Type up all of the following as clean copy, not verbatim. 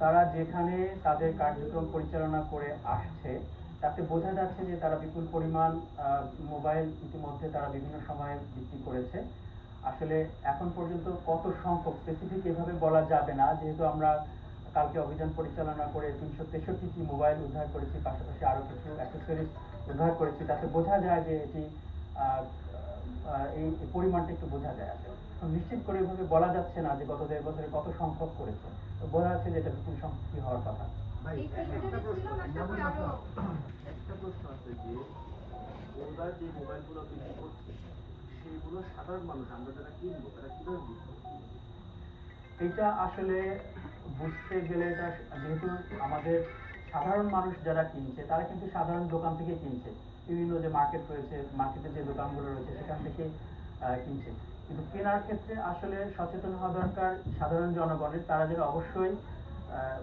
তারা যেখানে তাদের কার্যক্রম পরিচালনা করে আসছে তাতে বোঝা যাচ্ছে যে তারা বিপুল পরিমাণ মোবাইল ইতিমধ্যে তারা বিভিন্ন সময়ে বিক্রি করেছে। আসলে এখন পর্যন্ত কত সংখ্যক স্পেসিফিক এভাবে বলা যাবে না, যেহেতু আমরা কালকে অভিযান পরিচালনা করে ৩৬৩টি মোবাইল উদ্ধার করেছি, পাশাপাশি আরো কিছু অ্যাক্সেসরিজ উদ্ধার করেছি। তাতে বোঝা যায় যে এটি এই পরিমাণটা একটু বোঝা যায়। আসলে নিশ্চিত করে এভাবে বলা যাচ্ছে না যে গত ১.৫ বছরে কত সংখ্যক করেছে, তো বোঝা যাচ্ছে যে এটা বিপুল সংখ্যকই হওয়ার কথা। ভাই একটা প্রশ্ন আছে যে ওরা যে মোবাইলগুলো বিক্রি করছে সেইগুলো সাধারণ মানুষ আমরা যারা কিনবো তারা কিভাবে বুঝবো? এটা আসলে বুঝতে গেলে এটা যেহেতু আমাদের সাধারণ মানুষ যারা কিনছে তারা কিন্তু সাধারণ দোকান থেকে কিনছে, বিভিন্ন যে মার্কেট রয়েছে, মার্কেটের যে দোকানগুলো রয়েছে সেখান থেকে কিনছে। কিন্তু কেনার ক্ষেত্রে আসলে সচেতন হওয়া দরকার সাধারণ জনগণের। তারা যেন অবশ্যই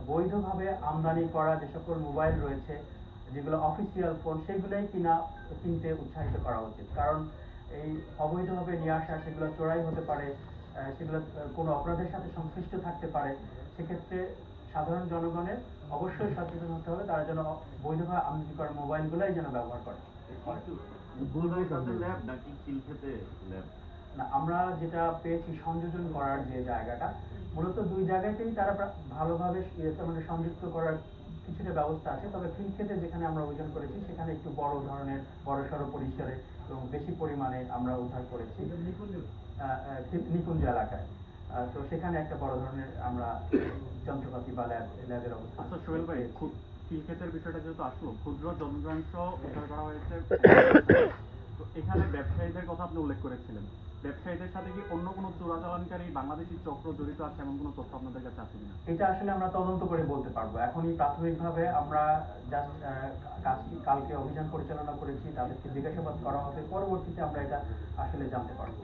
বৈধভাবে আমদানি করা যে সকল মোবাইল রয়েছে, যেগুলো অফিসিয়াল ফোন, সেগুলোই কিনতে উৎসাহিত করা উচিত। কারণ এই অবৈধভাবে নিয়ে আসা সেগুলো চোরাই হতে পারে, সেগুলো কোনো অপরাধের সাথে সংশ্লিষ্ট থাকতে পারে। সেক্ষেত্রে সাধারণ জনগণের অবশ্যই সচেতন হতে হবে, তারা যেন বৈধভাবে আমদানি করা মোবাইলগুলাই যেন ব্যবহার করে। ল্যাব নাকি খিলক্ষেতে ল্যাব? না, আমরা যেটা পেয়েছি সংযোজন করার যে জায়গাটা, মূলত দুই জায়গাতেই তারা ভালোভাবে মানে সংযুক্ত করার কিছুটা ব্যবস্থা আছে। তবে খিলক্ষেতে যেখানে আমরা অভিযান করেছি সেখানে একটু বড় ধরনের বড়সড় পরিসরে এবং বেশি পরিমাণে আমরা উদ্ধার করেছি নিকুঞ্জ এলাকায়। তো সেখানে একটা বড় ধরনের আমরা যন্ত্রপাতি বা ল্যাবের অবস্থা। আচ্ছা সোহেল ভাই, খিলক্ষেতের বিষয়টা যেহেতু আসলো, ক্ষুদ্র যন্ত্রাংশ উদ্ধার করা হয়েছে, তো এখানে ব্যবসায়ীদের কথা আপনি উল্লেখ করেছিলেন। ব্যবসায়ীদের সাথে কি অন্য কোনো চোরাচালানকারী বাংলাদেশি চক্র জড়িত আছে এমন কোনো তথ্য আপনাদের কাছে আছে কিনা? এটা আসলে আমরা তদন্ত করে বলতে পারবো। এখনই প্রাথমিকভাবে আমরা জাস্ট কাজটি কালকে অভিযান পরিচালনা করেছি, তাদেরকে জিজ্ঞাসাবাদ করা হবে, পরবর্তীতে আমরা এটা আসলে জানতে পারবো।